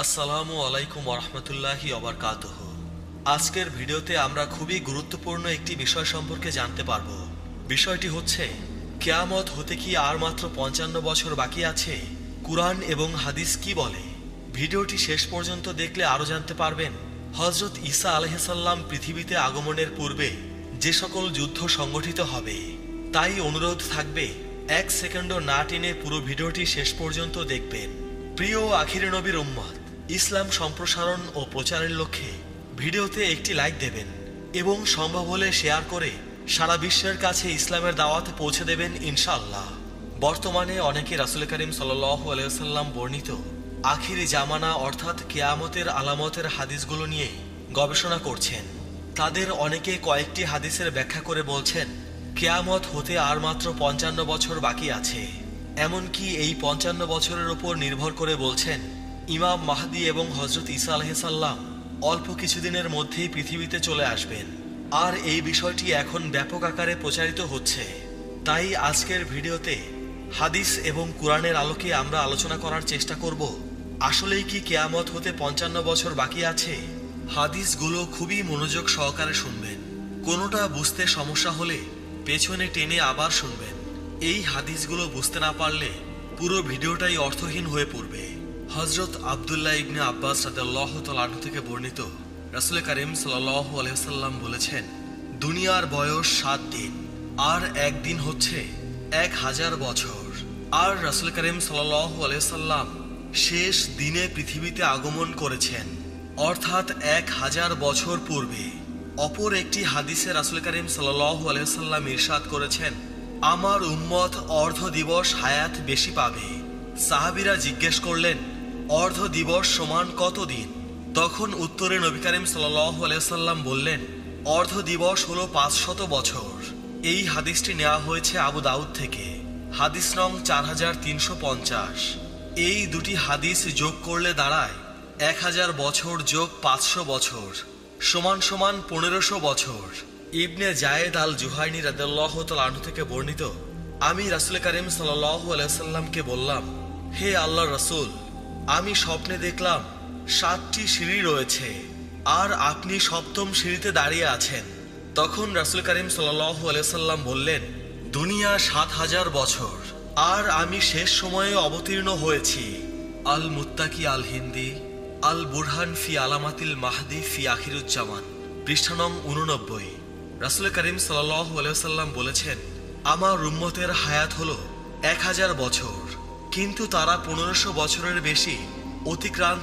আসসালামু আলাইকুম ওরহমতুল্লাহি ওবারকাতুহ। আজকের ভিডিওতে আমরা খুবই গুরুত্বপূর্ণ একটি বিষয় সম্পর্কে জানতে পারব। বিষয়টি হচ্ছে, কিয়ামত হতে কি আর মাত্র 55 বছর বাকি আছে? কুরআন এবং হাদিস কি বলে? ভিডিওটি শেষ পর্যন্ত দেখলে আরও জানতে পারবেন হযরত ঈসা আলাইহিসসালাম পৃথিবীতে আগমনের পূর্বে যে সকল যুদ্ধ সংগঠিত হবে। তাই অনুরোধ থাকবে, এক সেকেন্ডও না টেনে পুরো ভিডিওটি শেষ পর্যন্ত দেখবেন। প্রিয় আখিরে নবীর উম্মত, ইসলাম সম্প্রসারণ ও প্রচারের লক্ষ্যে ভিডিওতে একটি লাইক দেবেন এবং সম্ভব হলে শেয়ার করে সারা বিশ্বের কাছে ইসলামের দাওয়াত পৌঁছে দেবেন ইনশাআল্লাহ। বর্তমানে অনেকে রাসূল করিম সাল্লাল্লাহু আলাইহি ওয়াসাল্লাম বর্ণিত আখিরি জামানা অর্থাৎ কিয়ামতের আলামতের হাদিসগুলো নিয়ে গবেষণা করছেন। তাদের অনেকে কয়েকটি হাদিসের ব্যাখ্যা করে বলছেন কিয়ামত হতে আর মাত্র 55 বছর বাকি আছে। এমনকি এই 55 বছরের উপর নির্ভর করে বলছেন ইমাম মাহদী এবং হযরত ঈসা আলাইহিসসালাম অল্প কিছুদিনের মধ্যেই পৃথিবীতে চলে আসবেন। আর এই বিষয়টি এখন ব্যাপক আকারে প্রচারিত হচ্ছে। তাই আজকের ভিডিওতে হাদিস এবং কুরআনের আলোকে আমরা আলোচনা করার চেষ্টা করব, আসলেই কি কিয়ামত হতে 55 বছর বাকি আছে। হাদিসগুলো খুবই মনোযোগ সহকারে শুনবেন। কোনোটা বুঝতে সমস্যা হলে পেছনে টেনে আবার শুনবেন। এই হাদিসগুলো বুঝতে না পারলে পুরো ভিডিওটাই অর্থহীন হয়ে পড়বে। হযরত আব্দুল্লাহ ইবনে আব্বাস রাদিয়াল্লাহু তাআলা আনহু থেকে বর্ণিত, রাসূল করিম সাল্লাল্লাহু আলাইহি ওয়াসাল্লাম বলেছেন, দুনিয়ার বয়স 7 দিন, আর একদিন হচ্ছে 1000 বছর। আর রাসূল করিম সাল্লাল্লাহু আলাইহি ওয়াসাল্লাম শেষ দিনে পৃথিবীতে আগমন করেছেন, অর্থাৎ 1000 বছর পূর্বে। অপর একটি হাদিসে রাসূল করিম সাল্লাল্লাহু আলাইহি ওয়াসাল্লাম ইরশাদ করেছেন, আমার উম্মত অর্ধ দিবস হায়াত বেশি পাবে। সাহাবীরা জিজ্ঞেস করলেন, অর্ধ দিবস সমান কত দিন? তখন উত্তরে নবী করিম সাল্লাল্লাহু আলাইহি ওয়াসাল্লাম বললেন, অর্ধ দিবস হলো 500 বছর। এই হাদিসটি নেওয়া হয়েছে আবু দাউদ থেকে, হাদিস নং 4350। এই দুটি হাদিস যোগ করলে দাঁড়ায় 1000 বছর যোগ 500 বছর সমান সমান 1500 বছর। ইবনে জায়েদ আল জুহাইনি রাদিয়াল্লাহু তাআলা আনহু থেকে বর্ণিত, আমি রাসূল করিম সাল্লাল্লাহু আলাইহি ওয়াসাল্লামকে বললাম, হে আল্লাহর রাসূল, আমি স্বপ্নে দেখলাম 7টি সিঁড়ি রয়েছে আর আপনি 7ম সিঁড়িতে দাঁড়িয়ে আছেন। তখন রাসূল করিম সাল্লাল্লাহু আলাইহি ওয়াসাল্লাম বললেন, দুনিয়া 7000 বছর আর আমি শেষ সময়ে অবতীর্ণ হয়েছি। আল মুত্তাকি আল হিন্দি আল বুরহান ফি আলামাতিল মাহদি ফি আখিরুজ্জামান, পৃষ্ঠা নং 89। রাসূল করিম সাল্লাল্লাহু আলাইহি ওয়াসাল্লাম বলেছেন, আমার উম্মতের হায়াত হলো 1000 বছর, কিন্তু তারা 1500 বছরের বেশি অতিক্রান্ত